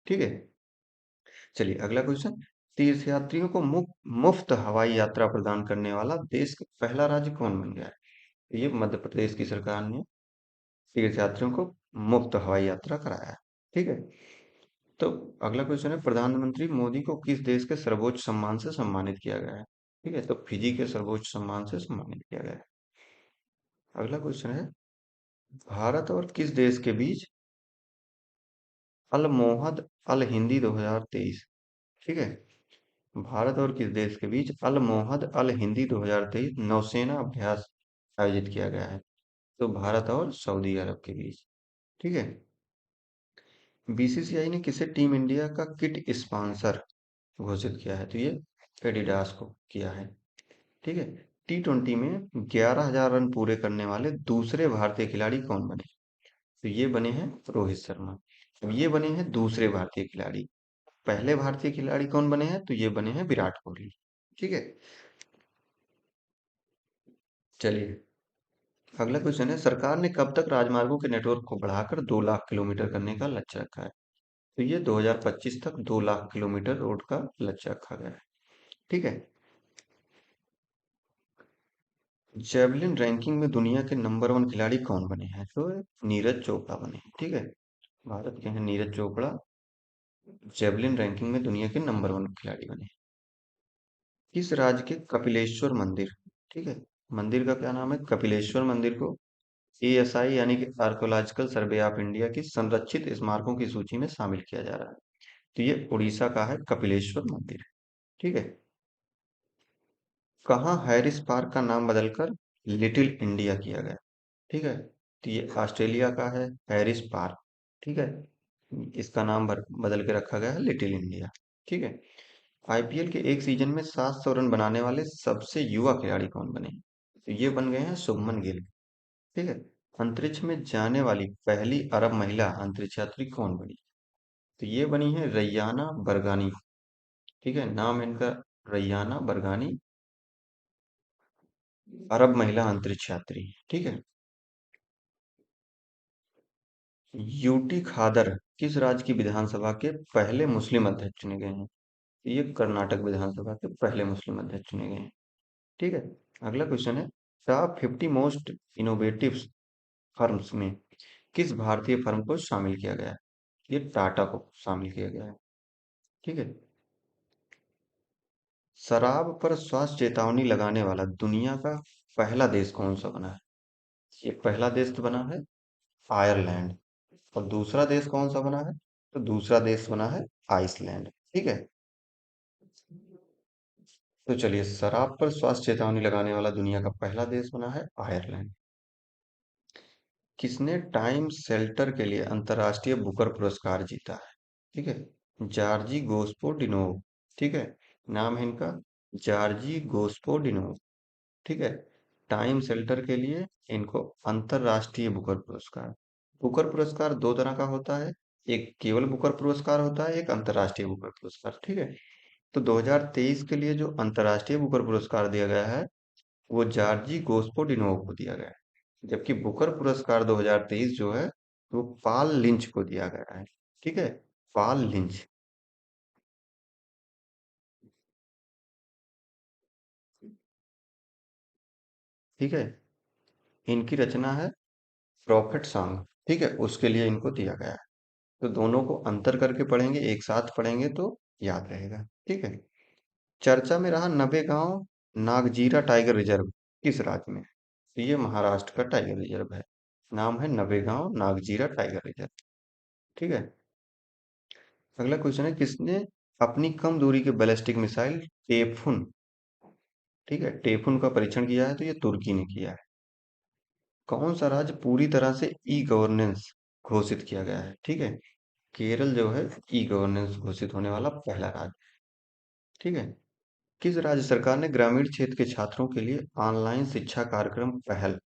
Speaker 1: ठीक है। चलिए अगला क्वेश्चन। तीर्थयात्रियों को मुफ्त हवाई यात्रा प्रदान करने वाला देश का पहला राज्य कौन बन गया है? तो ये मध्य प्रदेश की सरकार ने तीर्थयात्रियों को मुफ्त हवाई यात्रा कराया है, ठीक है। तो अगला क्वेश्चन है। प्रधानमंत्री मोदी को किस देश के सर्वोच्च सम्मान से सम्मानित किया गया है? ठीक है, तो फिजी के सर्वोच्च सम्मान से सम्मानित किया गया है। अगला क्वेश्चन है। भारत और किस देश के बीच अल मोहद अल हिंदी 2023, ठीक है। भारत और किस देश के बीच अल मोहद अल हिंदी 2023 नौसेना अभ्यास आयोजित किया गया है? तो भारत और सऊदी अरब के बीच, ठीक है। बीसीसीआई ने किसे टीम इंडिया का किट स्पॉन्सर घोषित किया है? तो ये एडिडास को किया है, ठीक है। टी20 में 11,000 रन पूरे करने वाले दूसरे भारतीय खिलाड़ी कौन बने? तो ये बने हैं रोहित शर्मा। अब ये बने हैं दूसरे भारतीय खिलाड़ी। पहले भारतीय खिलाड़ी कौन बने हैं? तो ये बने हैं विराट कोहली, ठीक है। चलिए अगला क्वेश्चन है। सरकार ने कब तक राजमार्गों के नेटवर्क को बढ़ाकर 2 लाख किलोमीटर करने का लक्ष्य रखा है? तो ये 2025 तक 2 लाख किलोमीटर रोड का लक्ष्य रखा गया है, ठीक है। जेवलिन रैंकिंग में दुनिया के नंबर 1 खिलाड़ी कौन बने हैं? तो नीरज चोपड़ा बने हैं, ठीक है। भारत के हैं नीरज चोपड़ा। जेवलिन रैंकिंग में दुनिया के नंबर 1 खिलाड़ी बने। किस राज्य के कपिलेश्वर मंदिर, ठीक है, मंदिर का क्या नाम है? कपिलेश्वर मंदिर को एएसआई यानी कि आर्कोलॉजिकल सर्वे ऑफ इंडिया की संरक्षित स्मारकों की सूची में शामिल किया जा रहा है। तो ये उड़ीसा का है कपिलेश्वर मंदिर, ठीक है। कहाँ हैरिस पार्क का नाम बदलकर लिटिल इंडिया किया गया? ठीक है, तो ये ऑस्ट्रेलिया का है हैरिस पार्क, ठीक है। इसका नाम बदल के रखा गया है लिटिल इंडिया, ठीक है। आईपीएल के एक सीजन में 700 रन बनाने वाले सबसे युवा खिलाड़ी कौन बने? तो ये बन गए हैं शुभमन गिल, ठीक है। अंतरिक्ष में जाने वाली पहली अरब महिला अंतरिक्ष यात्री कौन बनी? तो ये बनी है रैयाना बरगानी, ठीक है। नाम इनका रैयाना बरगानी, अरब महिला अंतरिक्ष यात्री, ठीक है। यूटी खादर किस राज्य की विधानसभा के पहले मुस्लिम अध्यक्ष चुने गए हैं? ये कर्नाटक विधानसभा के पहले मुस्लिम अध्यक्ष चुने गए हैं, ठीक है। अगला क्वेश्चन है। टॉप 50 मोस्ट इनोवेटिव फर्म्स में किस भारतीय फर्म को शामिल किया गया है? ये टाटा को शामिल किया गया है, ठीक है। शराब पर स्वास्थ्य चेतावनी लगाने वाला दुनिया का पहला देश कौन सा बना है? ये पहला देश तो बना है आयरलैंड। और दूसरा देश कौन सा बना है? तो दूसरा देश बना है आइसलैंड, ठीक है। तो चलिए शराब पर स्वास्थ्य चेतावनी लगाने वाला दुनिया का पहला देश बना है आयरलैंड। किसने टाइम शेल्टर के लिए अंतर्राष्ट्रीय बुकर पुरस्कार जीता है? ठीक है, जॉर्जी गोस्पोडिनोव, ठीक है, नाम है इनका। जॉर्जी गोस्पोडिनोव। ठीक है। टाइम शेल्टर के लिए इनको अंतरराष्ट्रीय बुकर पुरस्कार। बुकर पुरस्कार दो तरह का होता है। एक केवल बुकर पुरस्कार होता है, एक अंतरराष्ट्रीय बुकर पुरस्कार। ठीक है। तो 2023 के लिए जो अंतरराष्ट्रीय बुकर पुरस्कार दिया गया है वो जॉर्जी गोस्पोडिनोव को दिया गया है, जबकि बुकर पुरस्कार 2023 जो है वो पाल लिंच को दिया गया है। ठीक है। Paul Lynch. ठीक है। इनकी रचना है प्रॉफिट सॉन्ग। ठीक है, उसके लिए इनको दिया गया है। तो दोनों को अंतर करके पढ़ेंगे, एक साथ पढ़ेंगे तो याद रहेगा। ठीक है। चर्चा में रहा नवेगांव नागजीरा टाइगर रिजर्व किस राज्य में है? तो ये महाराष्ट्र का टाइगर रिजर्व है। नाम है नवेगांव नागजीरा टाइगर रिजर्व। ठीक है। अगला क्वेश्चन है, किसने अपनी कम दूरी के बैलिस्टिक मिसाइल टेफुन, ठीक है, टेफुन का परीक्षण किया है? तो ये तुर्की ने किया है। कौन सा राज्य पूरी तरह से ई गवर्नेंस घोषित किया गया है? ठीक है। केरल जो है ई गवर्नेंस घोषित होने वाला पहला राज्य। ठीक है। किस राज्य सरकार ने ग्रामीण क्षेत्र के छात्रों के लिए ऑनलाइन शिक्षा कार्यक्रम पहल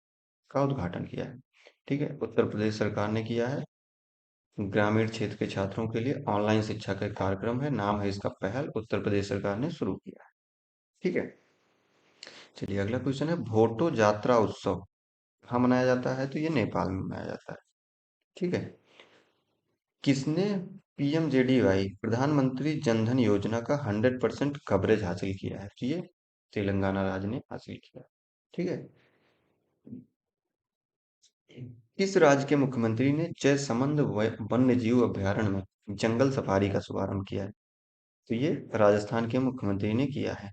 Speaker 1: का उद्घाटन किया है? ठीक है, उत्तर प्रदेश सरकार ने किया है। ग्रामीण क्षेत्र के छात्रों के लिए ऑनलाइन शिक्षा का एक कार्यक्रम है, नाम है इसका पहल, उत्तर प्रदेश सरकार ने शुरू किया है। ठीक है। चलिए अगला क्वेश्चन है, भोटो जात्रा उत्सव कहाँ मनाया जाता है? तो ये नेपाल में मनाया जाता है। ठीक है। किसने पीएमजेडीवाई प्रधानमंत्री जनधन योजना का 100% कवरेज हासिल किया है? तो ये तेलंगाना राज्य ने हासिल किया। ठीक है। किस राज्य के मुख्यमंत्री ने जयसमंद वन्य जीव अभयारण्य में जंगल सफारी का शुभारंभ किया है? तो ये राजस्थान के मुख्यमंत्री ने किया है।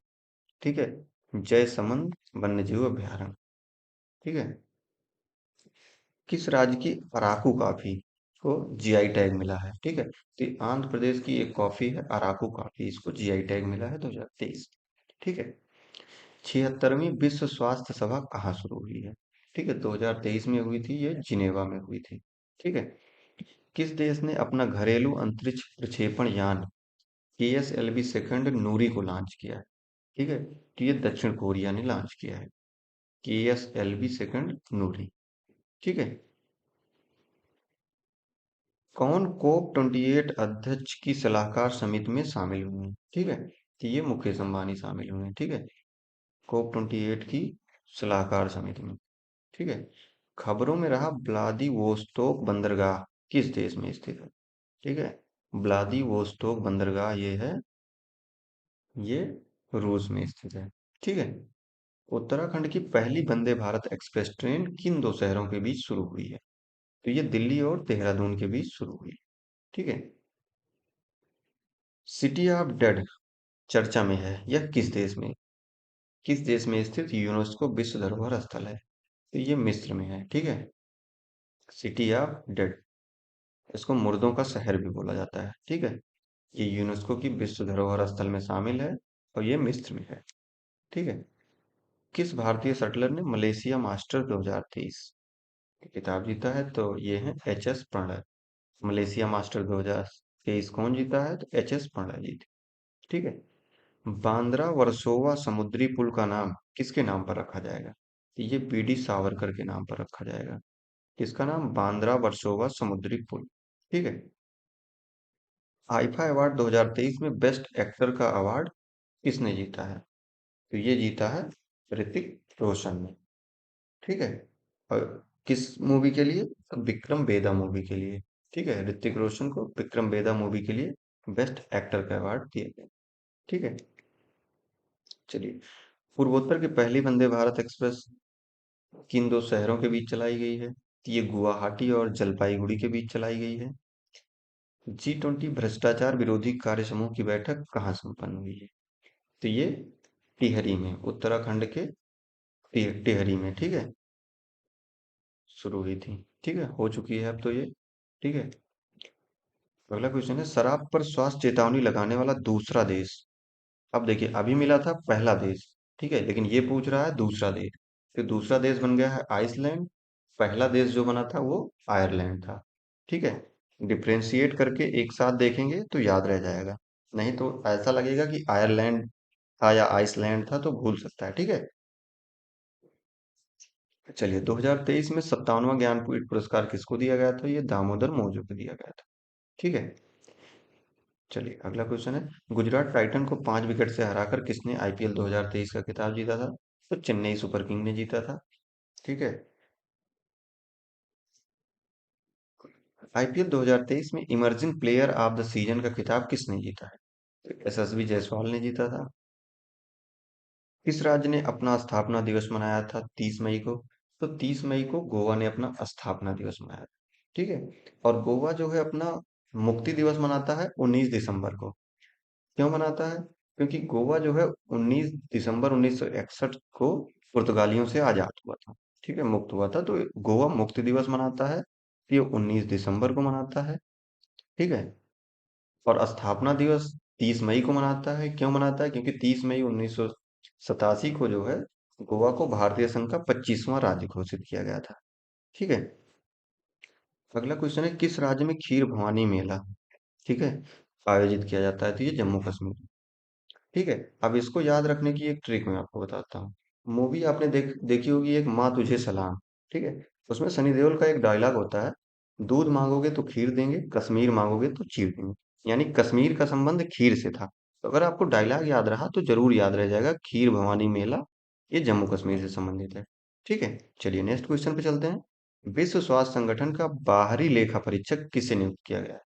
Speaker 1: ठीक है। जयसमंद वन्य जीव अभयारण्य। ठीक है। किस राज्य की अराकू कॉफी को जीआई टैग मिला है? ठीक है, तो ये आंध्र प्रदेश की एक कॉफी है अराकू कॉफी, इसको जीआई टैग मिला है 2023। ठीक है। 76वीं विश्व स्वास्थ्य सभा कहाँ शुरू हुई है? ठीक है, 2023 में हुई थी, ये जिनेवा में हुई थी। ठीक है। किस देश ने अपना घरेलू अंतरिक्ष प्रक्षेपण यान केएसएलवी सेकंड नूरी को लॉन्च किया है? ठीक है, तो ये दक्षिण कोरिया ने लॉन्च किया है केएसएलवी सेकंड नूरी। ठीक है। कौन कोप 28 अध्यक्ष की सलाहकार समिति में शामिल हुए हैं? ठीक है, तो ये मुकेश अंबानी शामिल हुए हैं। ठीक है। कोप 28 की सलाहकार समिति में। ठीक है। खबरों में रहा व्लादिवोस्तोक बंदरगाह किस देश में स्थित है? ठीक है। व्लादिवोस्तोक बंदरगाह ये रूस में स्थित है। ठीक है। उत्तराखंड की पहली वंदे भारत एक्सप्रेस ट्रेन किन दो शहरों के बीच शुरू हुई है? तो ये दिल्ली और देहरादून के बीच शुरू हुई। ठीक है। सिटी ऑफ डेड चर्चा में है, यह किस देश में स्थित यूनेस्को विश्व धरोहर स्थल है? तो ये मिस्र में है। ठीक है। सिटी ऑफ डेड, इसको मुर्दों का शहर भी बोला जाता है। ठीक है। ये यूनेस्को की विश्व धरोहर स्थल में शामिल है और ये मिस्र में है। ठीक है। किस भारतीय शटलर ने मलेशिया मास्टर 2023 खिताब जीता है? तो ये है H S Prannoy. Malaysia Master 2023 कौन जीता है? तो एच एस प्रणय जीते। ठीक है। बांद्रा वर्सोवा समुद्री पुल का नाम किसके नाम पर रखा जाएगा? तो ये बीडी सावरकर के नाम पर रखा जाएगा। किसका नाम? बांद्रा वर्सोवा समुद्री पुल। ठीक है। आईफा अवार्ड 2023 में बेस्ट एक्टर का अवार्ड किसने जीता है? तो ये जीता है ऋतिक रोशन ने। ठीक है। और किस मूवी के लिए? विक्रम बेदा मूवी के लिए। ठीक है, ऋतिक रोशन को विक्रम बेदा मूवी के लिए बेस्ट एक्टर का अवार्ड दिया गया। ठीक है। चलिए, पूर्वोत्तर की पहली वंदे भारत एक्सप्रेस किन दो शहरों के बीच चलाई गई है? तो ये गुवाहाटी और जलपाईगुड़ी के बीच चलाई गई है। G20 भ्रष्टाचार विरोधी कार्य समूह की बैठक कहाँ संपन्न हुई है? तो ये टिहरी में, उत्तराखंड के टिहरी में। ठीक है, शुरू हुई थी। ठीक है, हो चुकी है अब तो ये। ठीक है। अगला क्वेश्चन है, शराब पर स्वास्थ्य चेतावनी लगाने वाला दूसरा देश। अब देखिए, अभी मिला था पहला देश, ठीक है, लेकिन ये पूछ रहा है दूसरा देश। तो दूसरा देश बन गया है आइसलैंड। पहला देश जो बना था वो आयरलैंड था। ठीक है। डिफ्रेंशिएट करके एक साथ देखेंगे तो याद रह जाएगा, नहीं तो ऐसा लगेगा कि आयरलैंड था या आइसलैंड था, तो भूल सकता है, ठीक है। चलिए, 2023 में 57वां ज्ञानपीठ पुरस्कार किसको दिया गया था? ये दामोदर मौजू को दिया गया था, ठीक है। चलिए, अगला क्वेश्चन है, गुजरात टाइटन को 5 विकेट से हराकर किसने आईपीएल 2023 का खिताब जीता था? तो चेन्नई सुपर किंग ने जीता था, ठीक है। आईपीएल 2023 में emerging player of the season का खिताब किसने जीता है? तो यशस्वी जायसवाल ने जीता था। किस राज्य ने अपना स्थापना दिवस मनाया था 30 मई को? तो 30 मई को गोवा ने अपना स्थापना दिवस मनाया था, ठीक है। और गोवा जो है अपना मुक्ति दिवस मनाता है 19 दिसंबर को। क्यों मनाता है? क्योंकि गोवा जो है 19 दिसंबर 1961 को पुर्तगालियों से आजाद हुआ था, ठीक है, मुक्त हुआ था, तो गोवा मुक्ति दिवस मनाता है, ये 19 दिसंबर को मनाता है, ठीक है। और स्थापना दिवस 30 मई को मनाता है। क्यों मनाता है? क्योंकि 30 मई 1987 को जो है गोवा को भारतीय संघ का 25वां राज्य घोषित किया गया था, ठीक है। अगला क्वेश्चन है, किस राज्य में खीर भवानी मेला, ठीक है, आयोजित किया जाता है? तो ये जम्मू कश्मीर, ठीक है। अब इसको याद रखने की एक ट्रिक मैं आपको बताता हूँ। मूवी आपने देखी होगी, एक माँ तुझे सलाम, ठीक है। उसमें सनी देओल का एक डायलॉग होता है, दूध मांगोगे तो खीर देंगे, कश्मीर मांगोगे तो चीर देंगे। यानी कश्मीर का संबंध खीर से था। तो अगर आपको डायलॉग याद रहा तो जरूर याद रह जाएगा, खीर भवानी मेला ये जम्मू कश्मीर से संबंधित है, ठीक है। चलिए, नेक्स्ट क्वेश्चन पे चलते हैं। विश्व स्वास्थ्य संगठन का बाहरी लेखा परीक्षक किसे नियुक्त किया गया है?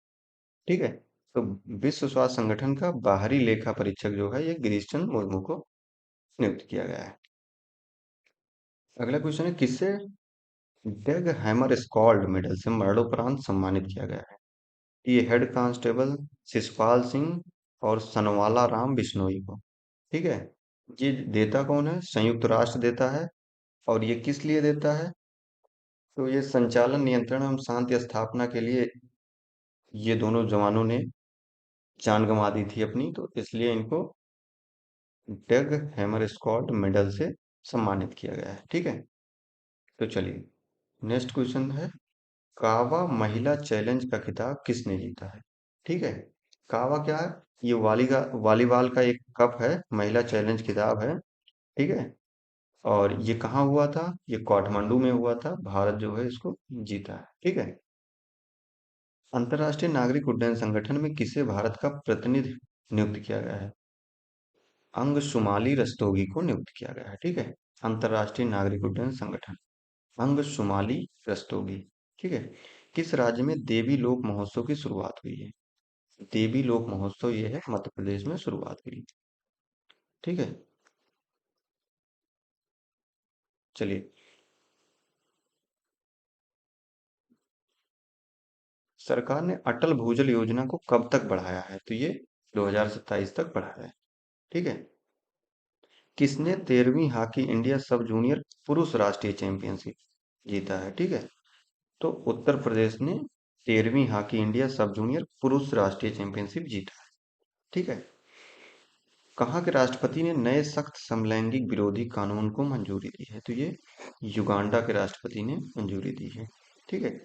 Speaker 1: ठीक है। तो विश्व स्वास्थ्य संगठन का बाहरी लेखा परीक्षक जो है, ये गिरीश चंद्र मुर्मू को नियुक्त किया गया है। अगला क्वेश्चन है, किसे डेग हैमर स्कॉल्ड मेडल से मरणोपरांत सम्मानित किया गया है? ये हेड कांस्टेबल शिषपाल सिंह और सनवाला राम बिश्नोई को, ठीक है। ये देता कौन है? संयुक्त राष्ट्र देता है। और ये किस लिए देता है? तो ये संचालन, नियंत्रण एवं शांति स्थापना के लिए ये दोनों जवानों ने जान गंवा दी थी अपनी, तो इसलिए इनको डग हैमर स्कॉट मेडल से सम्मानित किया गया है, ठीक है। तो चलिए, नेक्स्ट क्वेश्चन है, कावा महिला चैलेंज का खिताब किसने जीता है? ठीक है। कावा क्या है? ये वॉलीबॉल का एक कप है, महिला चैलेंज खिताब है, ठीक है। और ये कहाँ हुआ था? ये काठमांडू में हुआ था। भारत जो है इसको जीता है, ठीक है। अंतर्राष्ट्रीय नागरिक उड्डयन संगठन में किसे भारत का प्रतिनिधि नियुक्त किया गया है? अंगशुमाली रस्तोगी को नियुक्त किया गया है, ठीक है। अंतर्राष्ट्रीय नागरिक उड्डयन संगठन, अंगशुमाली रस्तोगी, ठीक है। किस राज्य में देवी लोक महोत्सव की शुरुआत हुई है? देवी लोक महोत्सव ये है मध्य प्रदेश में शुरुआत हुई, ठीक है। चलिए, सरकार ने अटल भूजल योजना को कब तक बढ़ाया है? तो ये 2027 तक बढ़ाया है, ठीक है। किसने 13वीं हॉकी इंडिया सब जूनियर पुरुष राष्ट्रीय चैंपियनशिप जीता है? ठीक है। तो उत्तर प्रदेश ने 13वीं हॉकी इंडिया सब जूनियर पुरुष राष्ट्रीय चैंपियनशिप जीता है, ठीक है। कहाँ के राष्ट्रपति ने नए सख्त समलैंगिक विरोधी कानून को मंजूरी दी है? तो ये युगांडा के राष्ट्रपति ने मंजूरी दी है, ठीक है।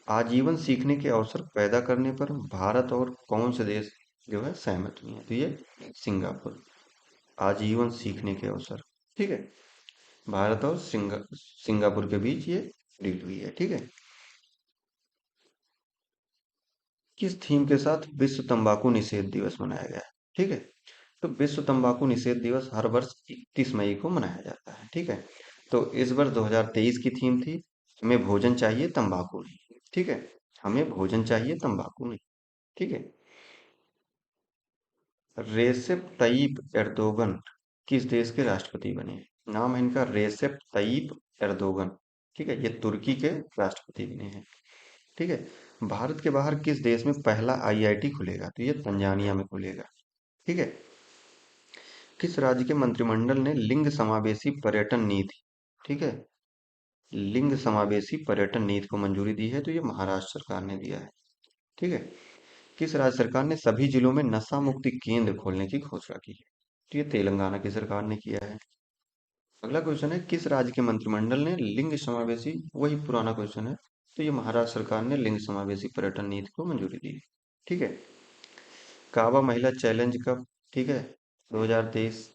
Speaker 1: आजीवन सीखने के अवसर पैदा करने पर भारत और कौन से देश जो है सहमत हुए हैं? तो ये सिंगापुर। आजीवन सीखने के अवसर, ठीक है। भारत और सिंगापुर के बीच ये डील हुई है, ठीक है। किस थीम के साथ विश्व तंबाकू निषेध दिवस मनाया गया है? ठीक है। तो विश्व तंबाकू निषेध दिवस हर वर्ष 31 मई को मनाया जाता है, ठीक है। तो इस वर्ष 2023 की थीम थी, हमें भोजन चाहिए तंबाकू नहीं, ठीक है। हमें भोजन चाहिए तंबाकू नहीं, ठीक है। रेसेप तय्यिप एर्दोगन किस देश के राष्ट्रपति बने हैं? नाम है इनका रेसेप तय्यिप एर्दोगन, ठीक है। ये तुर्की के राष्ट्रपति बने हैं, ठीक है। भारत के बाहर किस देश में पहला आईआईटी खुलेगा? तो ये तंजानिया में खुलेगा, ठीक है। किस राज्य के मंत्रिमंडल ने लिंग समावेशी पर्यटन नीति, ठीक है, लिंग समावेशी पर्यटन नीति को मंजूरी दी है? तो ये महाराष्ट्र सरकार ने दिया है, ठीक है। किस राज्य सरकार ने सभी जिलों में नशा मुक्ति केंद्र खोलने की घोषणा की है? तो ये तेलंगाना की सरकार ने किया है। अगला क्वेश्चन है, किस राज्य के मंत्रिमंडल ने लिंग समावेशी, वही पुराना क्वेश्चन है, तो ये महाराष्ट्र सरकार ने लिंग समावेशी पर्यटन नीति को मंजूरी दी है, ठीक है। काबा महिला चैलेंज कप, ठीक है, 2023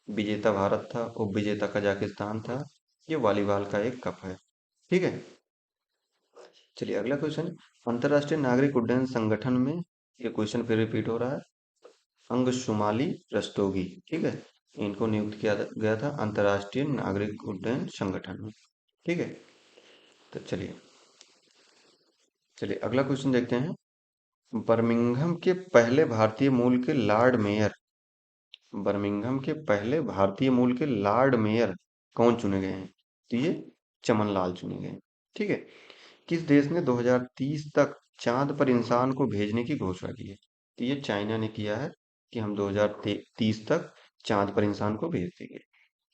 Speaker 1: विजेता भारत था, उप विजेता कजाकिस्तान था। ये वॉलीबॉल का एक कप है। ठीक है। चलिए अगला क्वेश्चन। अंतर्राष्ट्रीय नागरिक उड्डयन संगठन में, ये क्वेश्चन फिर रिपीट हो रहा है, अंग शुमाली रस्तोगी, ठीक है, इनको नियुक्त किया गया था अंतर्राष्ट्रीय नागरिक उड्डयन संगठन में। ठीक है। तो चलिए, अगला क्वेश्चन देखते हैं। बर्मिंघम के पहले भारतीय मूल के लॉर्ड मेयर, बर्मिंघम के पहले भारतीय मूल के लॉर्ड मेयर कौन चुने गए हैं? तो ये चमन लाल चुने गए हैं। ठीक है। किस देश ने 2030 तक चांद पर इंसान को भेजने की घोषणा की है? तो ये चाइना ने किया है कि हम 2030 तक चांद पर इंसान को भेज देंगे।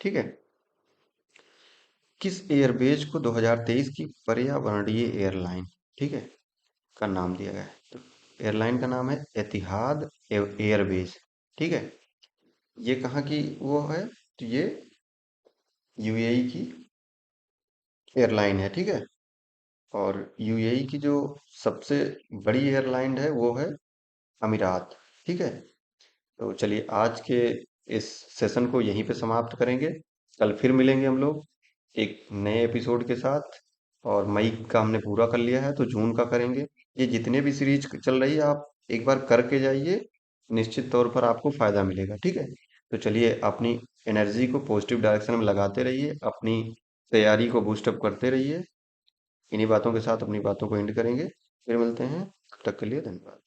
Speaker 1: ठीक है। किस एयरबेज को 2023 की पर्यावरणीय एयरलाइन, ठीक है, का नाम दिया गया है? तो एयरलाइन का नाम है एतिहाद एयरबेज। ठीक है। ये कहाँ की वो है? तो ये यूएई की एयरलाइन है। ठीक है। और यूएई की जो सबसे बड़ी एयरलाइन है वो है अमीरात। ठीक है। तो चलिए आज के इस सेशन को यहीं पे समाप्त करेंगे। कल फिर मिलेंगे हम लोग एक नए एपिसोड के साथ। और मई का हमने पूरा कर लिया है तो जून का करेंगे। ये जितने भी सीरीज चल रही है आप एक बार करके जाइए, निश्चित तौर पर आपको फायदा मिलेगा। ठीक है। तो चलिए अपनी एनर्जी को पॉजिटिव डायरेक्शन में लगाते रहिए, अपनी तैयारी को बूस्टअप करते रहिए। इन्हीं बातों के साथ अपनी बातों को एंड करेंगे। फिर मिलते हैं, तब तक के लिए धन्यवाद।